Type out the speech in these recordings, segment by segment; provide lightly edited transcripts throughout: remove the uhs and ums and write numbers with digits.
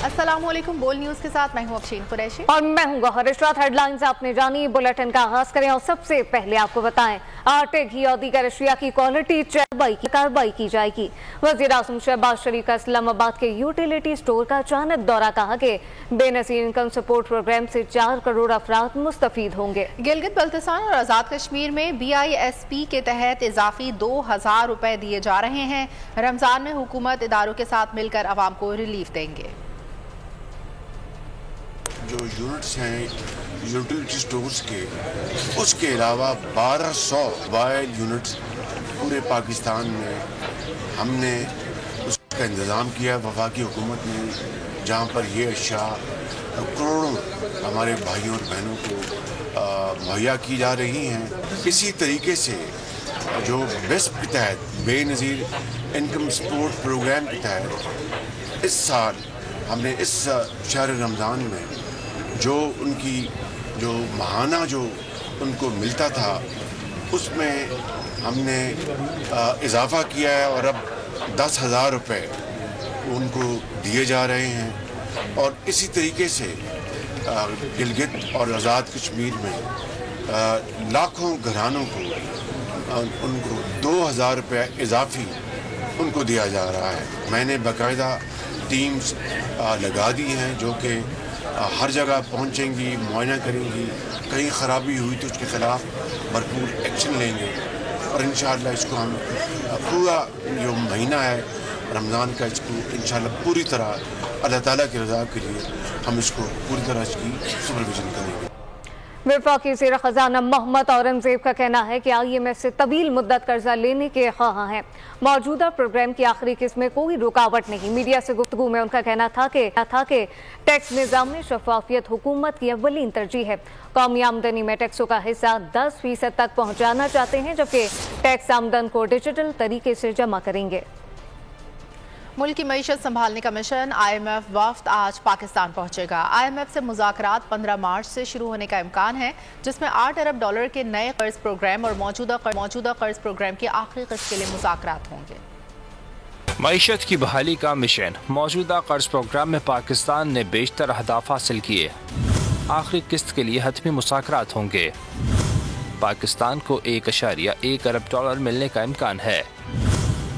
अस्सलामुअलैकुम, बोल न्यूज के साथ मैं हूं अफशीन कुरैशी और मैं हूं गौहर इशरात। हेडलाइंस आपने जानी, बुलेटिन का आगाज करें और सबसे पहले आपको बताएं आटे, घी और दीगर अशिया की क्वालिटी चेक की कार्रवाई की जाएगी। वज़ीर आज़म शहबाज शरीफ का इस्लामाबाद के यूटिलिटी स्टोर का अचानक दौरा, कहा कि बेनजीर इनकम सपोर्ट प्रोग्राम से 4 करोड़ अफराद मुस्तफीद होंगे। गिलगित बल्तिस्तान और आजाद कश्मीर में BISP के तहत इजाफी 2000 रुपए दिए जा रहे हैं। रमजान में हुकूमत इदारों के साथ मिलकर अवाम को रिलीफ देंगे। जो यूनिट्स हैं यूटिलिटी स्टोर्स के, उसके अलावा 1200 मोबाइल यूनिट्स पूरे पाकिस्तान में हमने उसका इंतज़ाम किया वफाकी हुकूमत ने, जहाँ पर ये अशिया करोड़ों हमारे भाइयों और बहनों को मुहैया की जा रही हैं। इसी तरीके से जो बेस्प के तहत बेनज़ीर इनकम सपोर्ट प्रोग्राम के तहत इस साल हमने इस शहर रमज़ान में जो उनकी जो माहाना जो उनको मिलता था उसमें हमने इजाफ़ा किया है और अब 10,000 रुपये उनको दिए जा रहे हैं। और इसी तरीके से गिलगित और आज़ाद कश्मीर में लाखों घरानों को उनको 2,000 रुपये इजाफी उनको दिया जा रहा है। मैंने बाकायदा टीम्स लगा दी हैं जो कि हर जगह पहुंचेंगी, मुआयना करेंगी, कहीं ख़राबी हुई तो उसके ख़िलाफ़ भरपूर एक्शन लेंगे और इंशाअल्लाह इसको हम पूरा जो महीना है रमज़ान का, इसको इंशाअल्लाह पूरी तरह अल्लाह ताला की रज़ा के लिए हम इसको पूरी तरह इसकी सुपरविजन करेंगे। वफाकी वज़ीर ख़ज़ाना मोहम्मद औरंगज़ेब का कहना है कि IMF से तवील मुद्दत कर्जा लेने के ख्वाह हैं। मौजूदा प्रोग्राम की आखिरी किस्त में कोई रुकावट नहीं। मीडिया से गुफ्तगू में उनका कहना था कि टैक्स निज़ाम में शफाफियत हुकूमत की अव्वलीन तरजीह है। कौमी आमदनी में टैक्सों का हिस्सा 10% तक पहुँचाना चाहते हैं, जबकि टैक्स आमदन को डिजिटल तरीके से जमा करेंगे। मुल्क की मईशत संभालने का मिशन IMF वफ्द आज पाकिस्तान पहुंचेगा। IMF से मुज़ाकरात 15 मार्च से शुरू होने का इम्कान है, जिसमें $8 अरब के नए कर्ज प्रोग्राम और मौजूदा कर्ज प्रोग्राम की आखिरी किस्त के लिए मुज़ाकरात होंगे। मईशत की बहाली का मिशन, मौजूदा कर्ज प्रोग्राम में पाकिस्तान ने बेशतर अहदाफ हासिल किए। आखिरी किस्त के लिए हतमी मुज़ाकरात होंगे। पाकिस्तान को $1.1 अरब मिलने का इम्कान है।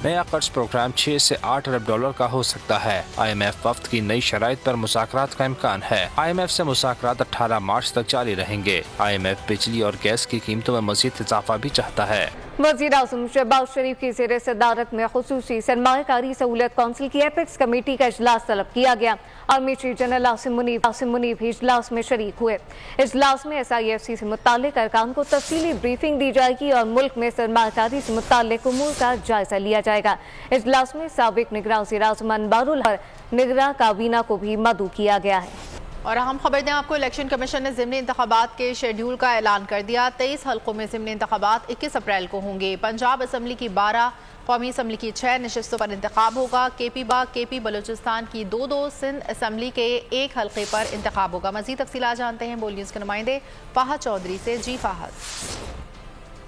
नया कर्ज प्रोग्राम 6 से $8 अरब का हो सकता है। IMF वफ्द की नई शराइत पर मुज़ाकरात का इम्कान है। IMF से मुज़ाकरात 18 मार्च तक जारी रहेंगे। IMF बिजली और गैस की कीमतों में मज़ीद इजाफा भी चाहता है। वज़ीर आज़म शहबाज शरीफ की ज़ेर सदारत में खुसूसी सरमायाकारी सहूलियत कौंसिल की एपेक्स कमेटी का इजलास तलब किया गया और मीशरी जनरल आसिम मुनीब भी इजलास में शरीक हुए। इजलास में SIFC से मुताल्लिक अरकान को तफसीली ब्रीफिंग दी जाएगी और मुल्क में सरमायाकारी से मुताल्लिक उमूर का जायजा लिया जाएगा। इजलास में साबिक निगरान वज़ीर आज़म अनवारुल और निगरान काबीना को भी मदऊ किया गया है। और अहम खबर दें आपको, इलेक्शन कमीशन ने ज़िमनी इंतखाबात के शेड्यूल का ऐलान कर दिया। 23 हल्कों में ज़िमनी इंतखाबात 21 अप्रैल को होंगे। पंजाब असम्बली की 12, कौमी असम्बली की 6 नशस्तों पर इंतखाब होगा। KP बलूचिस्तान की 2, सिंध असम्बली के 1 हल्के पर इंतखाब होगा। मज़ीद तफसीलात जानते हैं बोल न्यूज़ के नुमाइंदे फ़ाहद चौधरी से। जी फ़ाहद।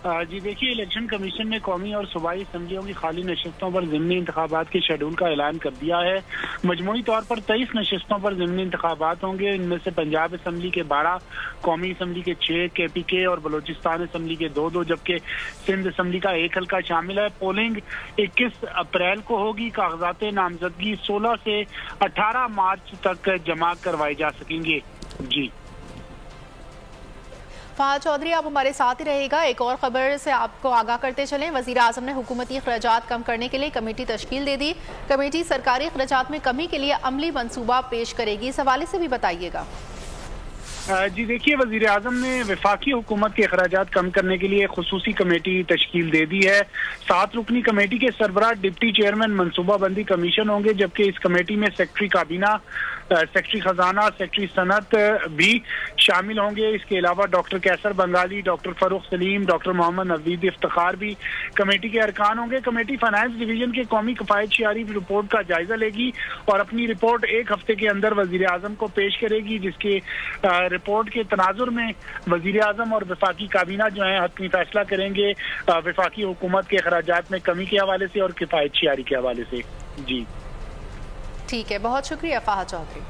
जी देखिए, इलेक्शन कमीशन ने कौमी और सूबाई असम्बलियों की खाली नशस्तों पर ज़िमनी इंतखाबात के शेड्यूल का ऐलान कर दिया है। मजमूई तौर पर 23 नशस्तों पर ज़िमनी इंतखाबात होंगे। इनमें से पंजाब असम्बली के 12, कौमी असम्बली के 6, KPK और बलूचिस्तान असम्बली के 2, जबकि सिंध असम्बली का 1 हल्का शामिल है। पोलिंग 21 अप्रैल को होगी। कागजात नामजदगी 16 से 18 मार्च तक जमा करवाए जा सकेंगे। जी फ़ाहद चौधरी, आप हमारे साथ ही रहेगा। एक और खबर से आपको आगाह करते चलें, वज़ीर आज़म ने हुकूमती अखराजात कम करने के लिए कमेटी तश्कील दे दी। कमेटी सरकारी अखराजात में कमी के लिए अमली मंसूबा पेश करेगी। इस हवाले से भी बताइएगा। जी देखिए, वज़ीर आज़म ने वफाकी हुकूमत के अखराजात कम करने के लिए खुसूसी कमेटी तश्कील दे दी है। 7 रुकनी कमेटी के सरबराह डिप्टी चेयरमैन मनसूबा बंदी कमीशन होंगे, जबकि इस कमेटी में सेक्रेटरी काबीना, सेक्रेटरी खजाना, सेक्रेटरी सनत भी शामिल होंगे। इसके अलावा डॉक्टर कैसर बंगाली, डॉक्टर फरूख सलीम, डॉक्टर मोहम्मद नवीद इफ्तिखार भी कमेटी के अरकान होंगे। कमेटी फाइनेंस डिवीजन के कौमी किफायतशियारी रिपोर्ट का जायजा लेगी और अपनी रिपोर्ट 1 हफ्ते के अंदर वज़ीर आज़म को पेश करेगी, जिसके रिपोर्ट के तनाजुर में वज़ीर आज़म और वफाकी काबीना जो है हतमी फैसला करेंगे वफाकी हुकूमत के अखराजात में कमी के हवाले से और किफायतशियारी के हवाले से। जी ठीक है, बहुत शुक्रिया फ़ाहद चौधरी।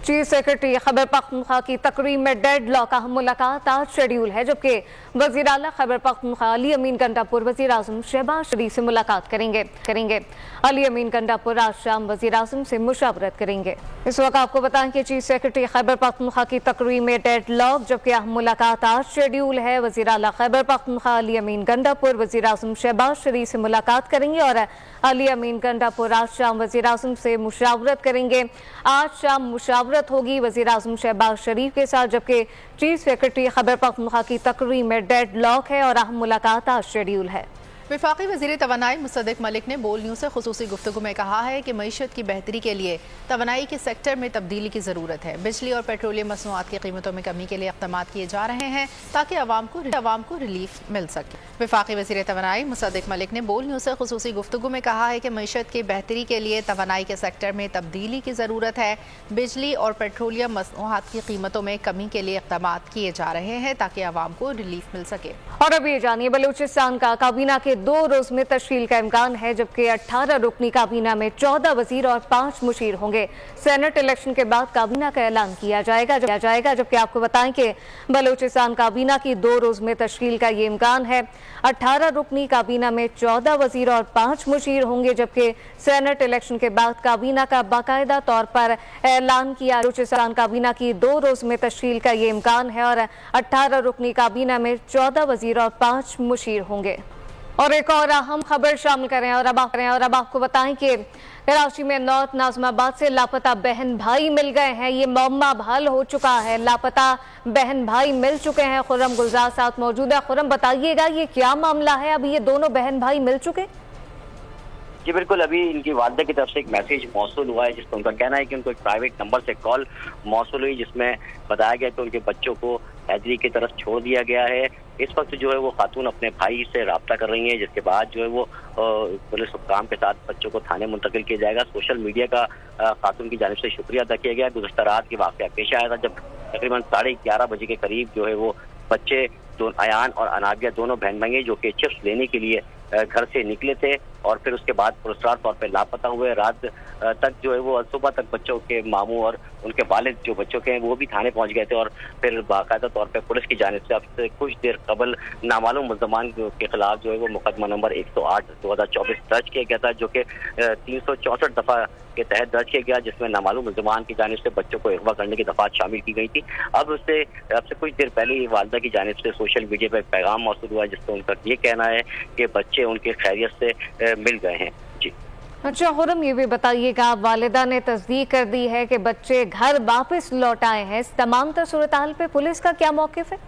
चीफ सेक्रेटरी खैबर पख्तूनख्वा की तकरीब में डेड लॉक अहम मुलाकात आज शेड्यूल है, जबकि वज़ीर आला खैबर पख्तूनख्वा अली अमीन गंडापुर वज़ीर आज़म शहबाज शरीफ से मुलाकात करेंगे। अली अमीन गंडापुर आज शाम वज़ीर आज़म से मुशावरत करेंगे। इस वक्त आपको बताएं कि चीफ सेक्रेटरी खैबर पख्तूनख्वा की तकरीब में डेड लॉक, जबकि अहम मुलाकात आज शेड्यूल है। वज़ीर आला खैबर पख्तूनख्वा अली अमीन गंडापुर वज़ीर आज़म शहबाज शरीफ से मुलाकात करेंगे और अली अमीन गंडापुर आज शाम वज़ीर आज़म से मुशावरत करेंगे। आज शाम मुशावरत होगी वज़ीर आज़म शहबाज शरीफ के साथ, जबकि चीफ सेक्रेटरी खैबर पख्तूनख्वा की तकरीब में डेड लॉक है और अहम मुलाकात आज शेड्यूल है। वफाकी वज़ीर तवानाई मुसद्दिक मलिक ने बोल न्यूज़ से खुसूसी गुफ्तगू में कहा है कि मईशत की बेहतरी के लिए तवानाई के सेक्टर में तब्दीली की ज़रूरत है। बिजली और पेट्रोलियम मसनूआत की कीमतों में कमी के लिए इक़दाम किए जा रहे हैं ताकि अवाम को रिलीफ मिल सके। वफाकी वज़ीर तवानाई मुसद्दिक मलिक ने बोल न्यूज़ से खुसूसी गुफ्तगू में कहा है कि मईशत की बेहतरी के लिए तवानाई के सेक्टर में तब्दीली की ज़रूरत है। बिजली और पेट्रोलियम मसनूआत की कीमतों में कमी के लिए इक़दाम किए जा रहे हैं ताकि अवाम को रिलीफ मिल सके। और अभी जानिए बलूचिस्तान का काबीना के 2 रोज में तश्कील का इम्कान है, जबकि 18 रुकनी काबीना में 14 वजीर और 5 मुशीर होंगे। सेनेट इलेक्शन के बाद काबीना का ऐलान किया जाएगा, जबकि आपको बताएं कि बलूचिस्तान काबीना की 2 रोज में तश्कील का ये इम्कान है। 18 रुकनी काबीना में 14 वजीर और 5 मुशीर होंगे, जबकि सेनेट इलेक्शन के बाद काबीना का बाकायदा तौर पर ऐलान किया। बलूचिस्तान काबीना की 2 रोज में तश्कील का ये इम्कान है और 18 रुकनी काबीना में 14 वजीर और 5 मुशीर होंगे। और एक और अहम खबर शामिल करें और अब आपको बताएं कि कराची में नॉर्थ नाज़िमाबाद से लापता बहन भाई मिल गए हैं। ये मामला हल हो चुका है, लापता बहन भाई मिल चुके हैं। खुर्रम गुलजार साथ मौजूद है। खुर्रम, बताइएगा ये क्या मामला है? अभी ये दोनों बहन भाई मिल चुके? जी बिल्कुल, अभी इनकी वालिदा की तरफ से एक मैसेज मौसूल हुआ है, जिसमें उनका कहना है कि उनको एक प्राइवेट नंबर से कॉल मौसूल हुई, जिसमें बताया गया कि उनके बच्चों को हैदरी की तरफ छोड़ दिया गया है। इस वक्त जो है वो खातून अपने भाई से रब्ता कर रही हैं, जिसके बाद जो है वो पुलिस हुक्काम के साथ बच्चों को थाने मुंतकिल किया जाएगा। सोशल मीडिया का खातून की जानिब से शुक्रिया अदा किया गया। गुज़श्ता रात की वाक़या पेश आया था जब तकरीबन 11:30 बजे के करीब जो है वो बच्चे अयान और अनाबिया दोनों बहन भाई जो कि चिप्स लेने के लिए घर से निकले थे और फिर उसके बाद पुरस्कार तौर पर लापता हुए। रात तक जो है वो सुबह तक बच्चों के मामू और उनके वालिद जो बच्चों के हैं वो भी थाने पहुंच गए थे और फिर बाकायदा तौर पर पुलिस की जानिब से अब से कुछ देर कबल नामालूम मुल्ज़मान के खिलाफ जो है वो मुकदमा नंबर 108/2024 दर्ज किया गया था, जो कि 364 दफा के तहत दर्ज किया गया, जिसमें नामालूम मुल्ज़मान की जानिब से बच्चों को अगवा करने की दफात शामिल की गई थी। अब से कुछ देर पहले ही वालिदा की जानिब से सोशल मीडिया पर एक पैगाम मौसूल हुआ, जिसमें उनका ये कहना है कि बच्चे उनके खैरियत से मिल गए हैं। जी अच्छा खुर्रम, ये भी बताइएगा, वालिदा ने तस्दीक कर दी है कि बच्चे घर वापस लौट आए हैं। इस तमाम सूरत हाल पे पुलिस का क्या मौक़िफ़ है?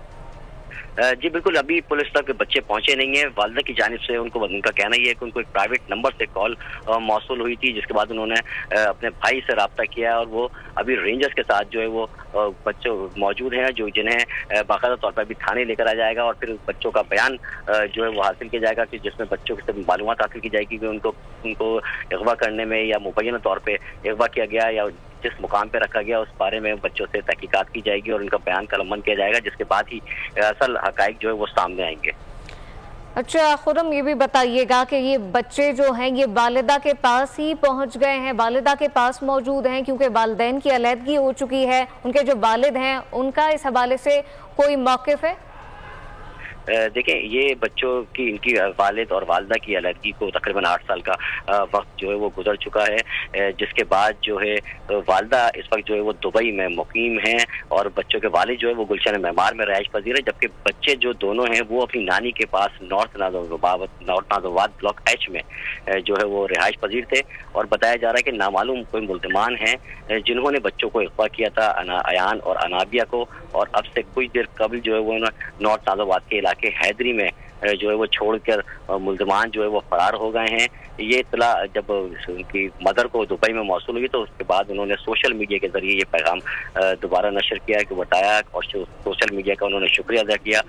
जी बिल्कुल, अभी पुलिस तक बच्चे पहुंचे नहीं हैं। वालिदा की जानिब से उनका कहना ये है कि उनको एक प्राइवेट नंबर से कॉल मौसूल हुई थी, जिसके बाद उन्होंने अपने भाई से रब्ता किया और वो अभी रेंजर्स के साथ जो है वो बच्चे मौजूद हैं, जो जिन्हें बाकायदा तौर पर भी थाने लेकर आ जाएगा और फिर बच्चों का बयान जो है वो हासिल किया जाएगा, कि जिसमें बच्चों से मालूमात हासिल की जाएगी कि उनको अगवा करने में या मुबैना तौर पर अगवा किया गया या जिस मुकाम पे रखा गया उस बारे में बच्चों से तहकीकात की जाएगी और उनका बयान कलमबंद किया जाएगा, जिसके बाद ही असल हकाइक जो है वो सामने आएंगे। अच्छा खुर्रम, ये भी बताइएगा कि ये बच्चे जो हैं ये वालिदा के पास ही पहुंच गए हैं, वालिदा के पास मौजूद हैं, क्योंकि वालिदैन की अलहदगी हो चुकी है। उनके जो वालिद हैं उनका इस हवाले से कोई मौक़िफ़ है? देखें, ये बच्चों की इनकी वालिद और वालिदा की अलहदगी को तकरीबन 8 साल का वक्त जो है वो गुजर चुका है, जिसके बाद जो है वालिदा इस वक्त जो है वो दुबई में मुकीम हैं और बच्चों के वालिद जो है वो गुलशन मेमार में रहायश पजीर है, जबकि बच्चे जो दोनों हैं वो अपनी नानी के पास नॉर्थ नाज़िमाबाद ब्लॉक H में जो है वो रहायश पजीर थे। और बताया जा रहा है कि नामालूम कोई मुल्ज़मान हैं जिन्होंने बच्चों को अगवा किया था, अयान और अनाबिया को, और अब से कुछ देर कबल जो है वो नॉर्थ नाज़िमाबाद के इलाके हैदरी में जो है वो छोड़कर मुल्ज़मान जो है वो फरार हो गए हैं। ये इत्तला जब उनकी मदर को दुबई में मौसूल हुई तो उसके बाद उन्होंने सोशल मीडिया के जरिए ये पैगाम दोबारा नशर किया, कि बताया और सोशल मीडिया का उन्होंने शुक्रिया अदा किया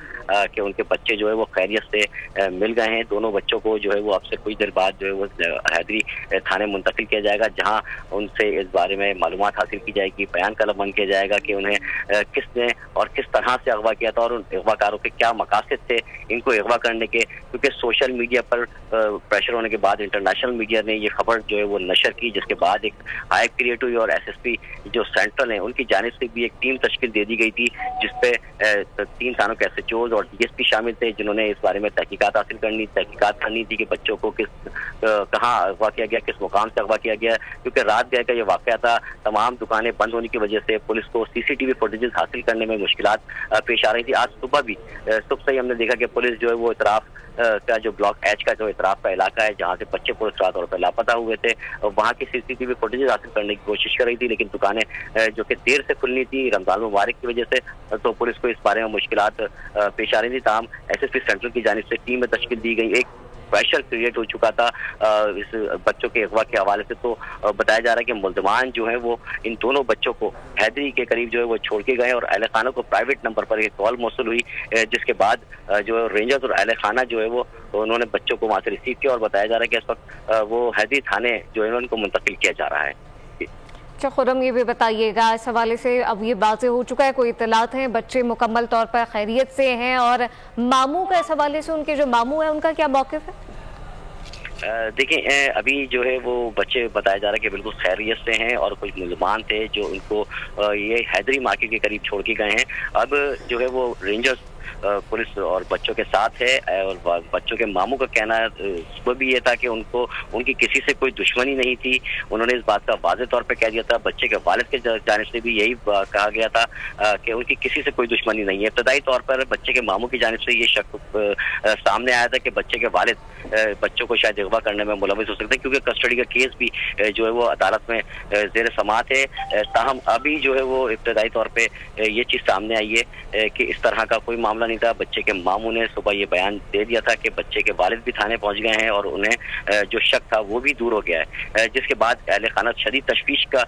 कि उनके बच्चे जो है वो खैरियत से मिल गए हैं। दोनों बच्चों को जो है वो अब से कुछ देर बाद जो है वो हैदरी थाने मुंतकिल किया जाएगा, जहाँ उनसे इस बारे में मालूमात हासिल की जाएगी, बयान कलमबंद किया जाएगा कि उन्हें किसने और किस तरह से अगवा किया था और उन अगवाकारों के क्या मकासद थे इनको अगवा करने के, क्योंकि सोशल मीडिया पर प्रेशर होने के बाद इंटरनेशनल मीडिया ने ये खबर जो है वो नशर की, जिसके बाद एक हाई क्रिएट हुई और एसएसपी जो सेंट्रल है उनकी जानिब से भी एक टीम तश्कील दे दी गई थी, जिसपे 3 थानों के एसएचओज और डीएसपी शामिल थे, जिन्होंने इस बारे में तहकीकात करनी थी कि बच्चों को कहाँ अगवा किया गया, किस मुकाम से अगवा किया गया, क्योंकि रात गए का ये वाकया था। तमाम दुकानें बंद होने की वजह से पुलिस को सीसीटीवी फुटेजेस हासिल करने में मुश्किलात पेश आ रही थी। आज सुबह से ही हमने देखा कि पुलिस जो है वो इतराफ का जो ब्लॉक एच का जो इतराफ का इलाका है, जहाँ से बच्चे पुरस्कार तौर पर लापता हुए थे, वहाँ की सीसीटीवी फुटेजेस हासिल करने की कोशिश कर रही थी, लेकिन दुकानें जो कि देर से खुलनी थी रमजान मुबारक की वजह से, तो पुलिस को इस बारे में मुश्किलात पेश आ रही थी। तमाम एसएसपी सेंट्रल की जानिब से टीम में तश्कील दी गई। एक प्रेशर क्रिएट हो चुका था इस बच्चों के अगवा के हवाले से, तो बताया जा रहा है कि मुल्ज़मान जो है वो इन दोनों बच्चों को हैदरी के करीब जो है वो छोड़ के गए और अहले खाना को प्राइवेट नंबर पर एक कॉल मौसूल हुई, जिसके बाद जो रेंजर्स और अहले खाना जो है वो उन्होंने बच्चों को वहाँ से रिसीव किया और बताया जा रहा है कि इस वक्त वो हैदरी थाने जो है उनको मुंतकिल किया जा रहा है। अच्छा खुर्रम, ये भी बताइएगा, इस हवाले से अब ये वाज़ेह हो चुका है, कोई इत्तलात हैं बच्चे मुकम्मल तौर पर खैरियत से हैं, और मामू का इस हवाले से उनके जो मामू हैं उनका क्या मौक़िफ़ है? देखिए अभी जो है वो बच्चे बताया जा रहा है कि बिल्कुल खैरियत से हैं और कुछ मुल्ज़मान थे जो उनको ये हैदरी मार्केट के करीब छोड़ के गए हैं। अब जो है वो रेंजर्स पुलिस और बच्चों के साथ है, और बच्चों के मामू का कहना सुबह भी ये था कि उनकी किसी से कोई दुश्मनी नहीं थी। उन्होंने इस बात का वाज़ेह तौर पे कह दिया था। बच्चे के वालिद के जानिब से भी यही कहा गया था कि उनकी किसी से कोई दुश्मनी नहीं है। इब्तदाई तौर पर बच्चे के मामू की जानिब से ये शक सामने आया था कि बच्चे के वालिद बच्चों को शायद अगवा करने में मुलविस हो सकते हैं, क्योंकि कस्टडी का केस भी जो है वो अदालत में ज़ेर समाअत है। ताहम अभी जो है वो इब्तदाई तौर पर ये चीज़ सामने आई है कि इस तरह का कोई मामला नहीं था। बच्चे के मामू ने सुबह ये बयान दे दिया था कि बच्चे के वालिद भी थाने पहुंच गए हैं और उन्हें जो शक था वो भी दूर हो गया है, जिसके बाद अहले खाना शदीद तशवीश का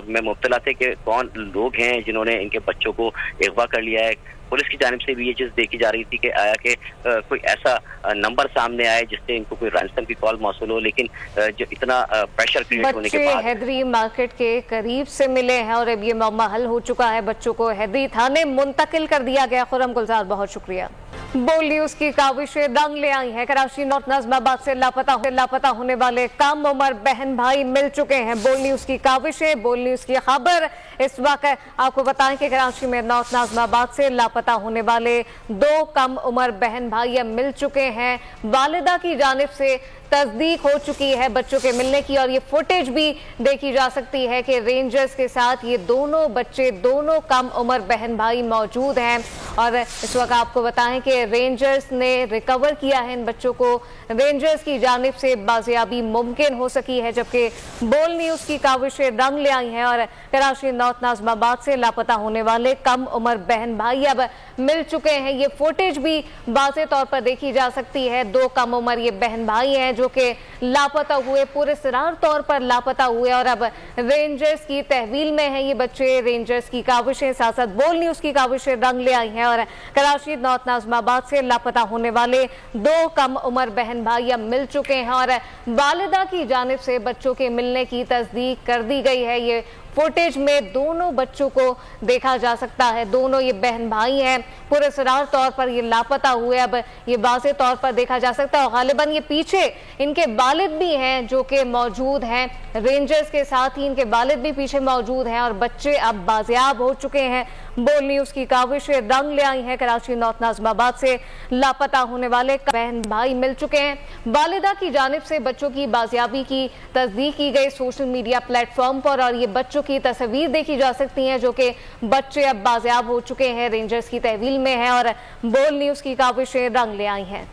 में मुब्तला थे कि कौन लोग हैं जिन्होंने इनके बच्चों को अगवा कर लिया है। पुलिस की जानिब से भी ये चीज़ देखी जा रही थी कि आया कि कोई ऐसा नंबर सामने आए जिससे इनको कोई रैंसम की कॉल मौसूल हो, लेकिन जो इतना प्रेशर क्रिएट होने के बाद हैदरी मार्केट के करीब से मिले हैं और अब ये मामला हल हो चुका है। बच्चों को हैदरी थाने मुंतकिल कर दिया गया। खुर्रम गुलजार, बहुत शुक्रिया। बोल न्यूज की काविशें दंग ले आई हैं। कराची नॉर्थ नाज़िमाबाद से लापता होने वाले कम उम्र बहन भाई मिल चुके हैं। बोल न्यूज की काविशें, बोल न्यूज की खबर। इस वक्त आपको बताएं कि कराची में नॉर्थ नाज़िमाबाद से लापता होने वाले 2 कम उम्र बहन भाई अब मिल चुके हैं। वालिदा की जानिब से तस्दीक हो चुकी है बच्चों के मिलने की, और ये फुटेज भी देखी जा सकती है कि रेंजर्स के साथ ये दोनों बच्चे, दोनों कम उम्र बहन भाई मौजूद हैं। और इस वक्त आपको बताएं कि रेंजर्स ने रिकवर किया है इन बच्चों को। रेंजर्स की जानिब से बाजियाबी मुमकिन हो सकी है, जबकि बोल न्यूज़ की काविशें रंग ले आई हैं और कराची नॉर्थ नाज़िमाबाद से लापता होने वाले कम उम्र बहन भाई अब मिल चुके हैं। ये फुटेज भी वाज़ेह तौर पर देखी जा सकती है। 2 कम उम्र ये बहन भाई हैं जो कि लापता हुए, पूरे सरार तौर पर लापता हुए, और अब रेंजर्स की तहवील में है ये बच्चे। रेंजर्स की काविशें साथ साथ बोल न्यूज़ की काविशें रंग ले आई हैं और कराची नॉर्थ नाज़िमाबाद से लापता होने वाले 2 कम उम्र बहन भाई अब मिल चुके हैं और वालिदा की जानिब से बच्चों के मिलने की तस्दीक कर दी गई है। ये फुटेज में दोनों बच्चों को देखा जा सकता है। दोनों ये बहन भाई हैं, पूरे सरार तौर पर ये लापता हुए अब ये वाज़ेह तौर पर देखा जा सकता है। और गालिबन ये पीछे इनके वालिद भी हैं जो कि मौजूद हैं। रेंजर्स के साथ ही इनके वालिद भी पीछे मौजूद हैं और बच्चे अब बाजियाब हो चुके हैं। बोल न्यूज़ की काविशें रंग ले आई हैं। कराची नॉर्थ नाज़िमाबाद से लापता होने वाले बहन भाई मिल चुके हैं। वालिदा की जानिब से बच्चों की बाजियाबी की तस्दीक की गई सोशल मीडिया प्लेटफॉर्म पर, और ये बच्चों की तस्वीर देखी जा सकती हैं जो कि बच्चे अब बाजियाब हो चुके हैं, रेंजर्स की तहवील में है और बोल न्यूज़ की काविशें रंग ले आई हैं।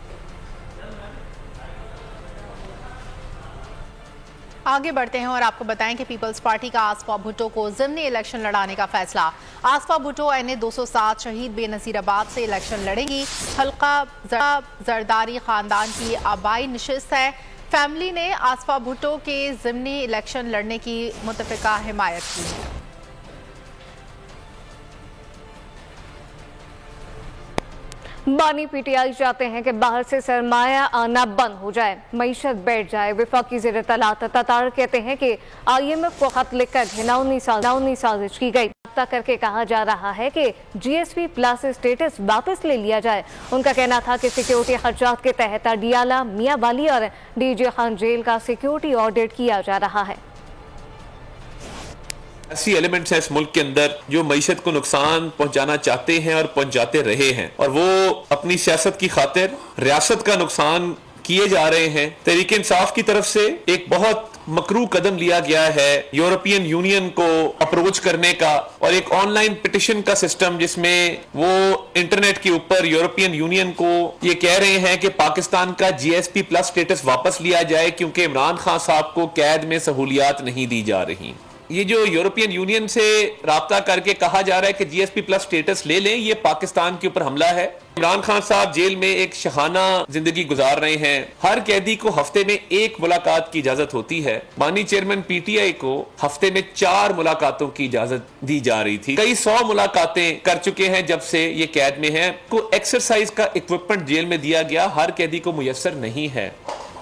आगे बढ़ते हैं और आपको बताएं कि पीपल्स पार्टी का आसफा भुट्टो को ज़िमनी इलेक्शन लड़ाने का फैसला। आसफा भुट्टो NA 207 शहीद बेनज़ीराबाद से इलेक्शन लड़ेंगी। हल्का जरदारी खानदान की आबाई नशिस्त है। फैमिली ने आसफा भुट्टो के ज़िमनी इलेक्शन लड़ने की मुतफ़िका हिमायत की है। बानी PTI चाहते हैं कि बाहर से सरमाया आना बंद हो जाए, मईशत बैठ जाए। वफाकी ज़ेर-ए-तलात ततार कहते हैं कि IMF को खत लिखकर घिनौनी साजिश की गई। राब्ता करके कहा जा रहा है कि GSP प्लस स्टेटस वापस ले लिया जाए। उनका कहना था कि सिक्योरिटी खर्चात के तहत अडियाला, मियां वाली और DJ खान जेल का सिक्योरिटी ऑडिट किया जा रहा है। ऐसी एलिमेंट्स हैं इस मुल्क के अंदर जो मईशत को नुकसान पहुंचाना चाहते हैं और पहुंचाते रहे हैं, और वो अपनी सियासत की खातिर रियासत का नुकसान किए जा रहे हैं। तहरीक इंसाफ की तरफ से एक बहुत मकरू कदम लिया गया है यूरोपियन यूनियन को अप्रोच करने का, और एक ऑनलाइन पिटिशन का सिस्टम जिसमें वो इंटरनेट के ऊपर यूरोपियन यूनियन को ये कह रहे हैं कि पाकिस्तान का GSP प्लस स्टेटस वापस लिया जाए क्योंकि इमरान खान साहब को कैद में सहूलियात नहीं दी जा रही। ये जो यूरोपियन यूनियन से राब्ता करके कहा जा रहा है कि GSP प्लस स्टेटस ले लें, ये पाकिस्तान के ऊपर हमला है। इमरान खान साहब जेल में एक शहाना जिंदगी गुजार रहे हैं। हर कैदी को हफ्ते में 1 मुलाकात की इजाजत होती है। बानी चेयरमैन PTI को हफ्ते में 4 मुलाकातों की इजाजत दी जा रही थी। कई 100 मुलाकातें कर चुके हैं जब से ये कैद में हैं। को एक्सरसाइज का इक्विपमेंट जेल में दिया गया, हर कैदी को मुयस्सर नहीं है।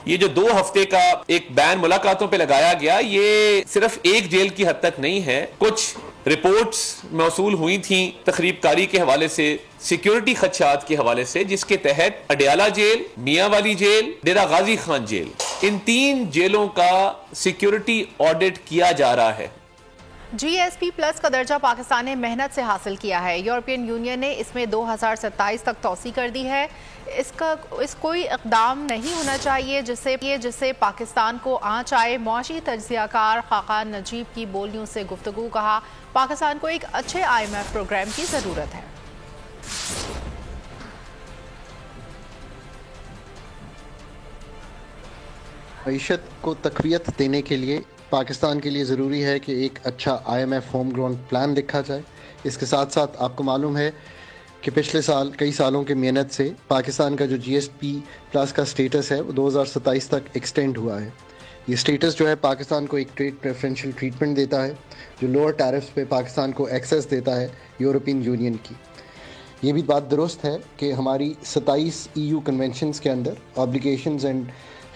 ये जो 2 हफ्ते का एक बैन मुलाकातों पे लगाया गया, ये सिर्फ एक जेल की हद तक नहीं है। कुछ रिपोर्ट्स मौसूल हुई थी तखरीबकारी के हवाले से, सिक्योरिटी खदशात के हवाले से, जिसके तहत अडियाला जेल, मियां वाली जेल, डेरा गाजी खान जेल, इन 3 जेलों का सिक्योरिटी ऑडिट किया जा रहा है। GSP प्लस का दर्जा पाकिस्तान ने मेहनत से हासिल किया है। यूरोपियन यूनियन ने इसमें 2027 तक तौसी कर दी है। इस कोई इक़दाम नहीं होना चाहिए जिससे पाकिस्तान को आंच आए। मुआशी तज्ज़ियाकार खाकान नजीब की बोलियों से गुफ्तगू। कहा, पाकिस्तान को एक अच्छे IMF प्रोग्राम की ज़रूरत है। मईशत को तक़वियत देने के लिए पाकिस्तान के लिए ज़रूरी है कि एक अच्छा IMF होम ग्राउंड प्लान लिखा जाए। इसके साथ साथ आपको मालूम है कि पिछले साल कई सालों की मेहनत से पाकिस्तान का जो GSP प्लस का स्टेटस है वो 2027 तक एक्सटेंड हुआ है। ये स्टेटस जो है पाकिस्तान को एक ट्रेड प्रेफरेंशियल ट्रीटमेंट देता है, जो लोअर टैरिफ्स पे पाकिस्तान को एक्सेस देता है यूरोपियन यूनियन की। ये भी बात दुरुस्त है कि हमारी 27 EU कन्वेंशंस के अंदर ऑब्लिगेशंस एंड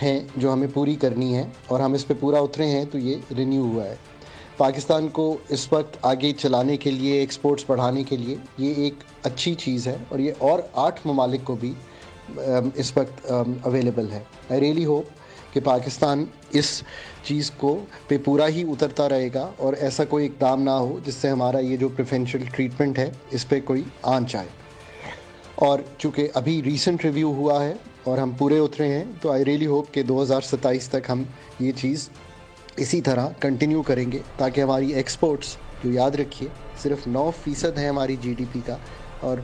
हैं जो हमें पूरी करनी है, और हम इस पे पूरा उतरे हैं तो ये रिन्यू हुआ है। पाकिस्तान को इस वक्त आगे चलाने के लिए, एक्सपोर्ट्स बढ़ाने के लिए ये एक अच्छी चीज़ है, और ये और 8 ममालिक को भी इस वक्त अवेलेबल है। आई रियली होप कि पाकिस्तान इस चीज़ को पे पूरा ही उतरता रहेगा और ऐसा कोई इक़दाम ना हो जिससे हमारा ये जो प्रेफरेंशियल ट्रीटमेंट है इस पर कोई आंच आए। और चूँकि अभी रीसेंट रिव्यू हुआ है और हम पूरे उतरे हैं, तो आई रियली होप कि 2027 तक हम ये चीज़ इसी तरह कंटिन्यू करेंगे, ताकि हमारी एक्सपोर्ट्स, जो याद रखिए सिर्फ 9% है हमारी GDP का, और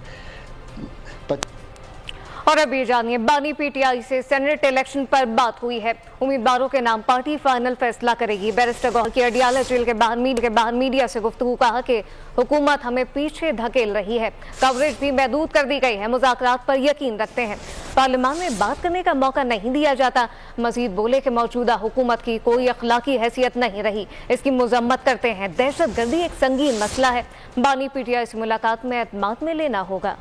अब ये जानिए, बानी PTI से सेनेट इलेक्शन पर बात हुई है। उम्मीदवारों के नाम पार्टी फाइनल फैसला करेगी। बैरिस्टर गौहर की अडियाला जेल के बाहर मीडिया से गुफ्तगू। कहा कि हुकूमत हमें पीछे धकेल रही है, कवरेज भी महदूद कर दी गई है, मुज़ाकरात पर यकीन रखते हैं, पार्लियामान में बात करने का मौका नहीं दिया जाता। मजीद बोले कि मौजूदा हुकूमत की कोई अखलाकी हैसियत नहीं रही, इसकी मजम्मत करते हैं। दहशत गर्दी एक संगीन मसला है, बानी PTI से मुलाकात में एतमाद में लेना होगा।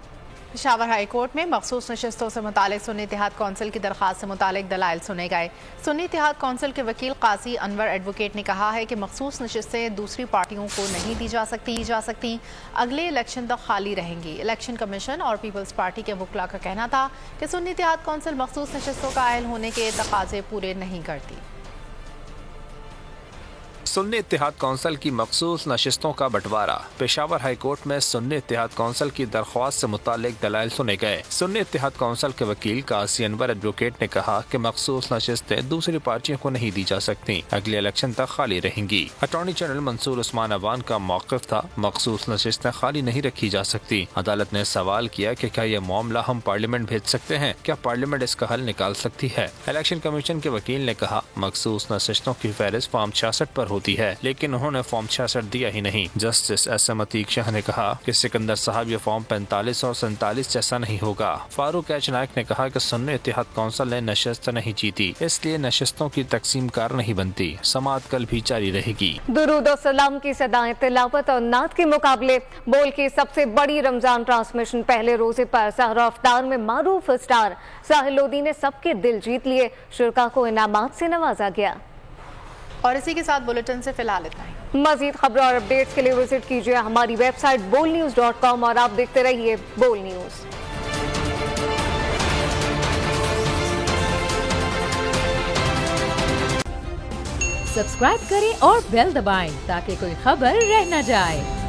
पेशावर हाई कोर्ट में मखसूस नशिस्तों से मुतालिक सुन्नी इत्तेहाद कौंसिल की दरख्वास्त से मुतालिक दलाइल सुने गए। सुन्नी इत्तेहाद कौंसिल के वकील काजी अनवर एडवोकेट ने कहा है कि मखसूस नशिस्तें दूसरी पार्टियों को नहीं दी जा सकती, अगले इलेक्शन तक खाली रहेंगी। इलेक्शन कमीशन और पीपल्स पार्टी के वकला का कहना था कि सुन्नी इत्तेहाद कौंसिल मखसूस नशिस्तों का अहल होने के तकाजे पूरे नहीं करती। सुन्नी इत्तेहाद कौंसिल की मखसूस नशिस्तों का बंटवारा। पेशावर हाई कोर्ट में सुन्नी इत्तेहाद कौंसिल की दरख्वास्त से मुतालिक दलाइल सुने गए। सुन्नी इत्तेहाद कौंसिल के वकील काजी अनवर एडवोकेट ने कहा कि मखसूस नशिस्तें दूसरी पार्टियों को नहीं दी जा सकती, अगले इलेक्शन तक खाली रहेंगी। अटॉर्नी जनरल मंसूर उस्मान अवान का मौक़िफ़ था, मखसूस नशिस्तें खाली नहीं रखी जा सकती। अदालत ने सवाल किया कि क्या यह मामला हम पार्लियामेंट भेज सकते हैं, क्या पार्लियामेंट इसका हल निकाल सकती है। इलेक्शन कमीशन के वकील ने कहा, मखसूस नशिस्तों की फहरिस्त फॉर्म 66 पर होती है, लेकिन उन्होंने फॉर्म 66 दिया ही नहीं। जस्टिस SM अतीक शाह ने कहा कि सिकंदर साहब ये फॉर्म 45 और 47 जैसा नहीं होगा। फारूक एच नायक ने कहा कि सुन्नी इत्तेहाद कौंसिल ने नशिस्त नहीं जीती, इसलिए नशिस्तों की तकसीम कार नहीं बनती। समाअत कल भी जारी रहेगी। दुरूद और सलाम की सदाएं, तिलावत और नात के मुकाबले, बोल की सबसे बड़ी रमजान ट्रांसमिशन पहले रोजे पर सहरा इफ्तार में मारूफ स्टार साहिल लोधी ने सबके दिल जीत लिए। शुरका को इनामात से नवाजा गया। और इसी के साथ बुलेटिन से फिलहाल इतना ही। मजीद खबरों और अपडेट्स के लिए विजिट कीजिए हमारी वेबसाइट bolnews.com और आप देखते रहिए बोल न्यूज। सब्सक्राइब करें और बेल दबाएं ताकि कोई खबर रह न जाए।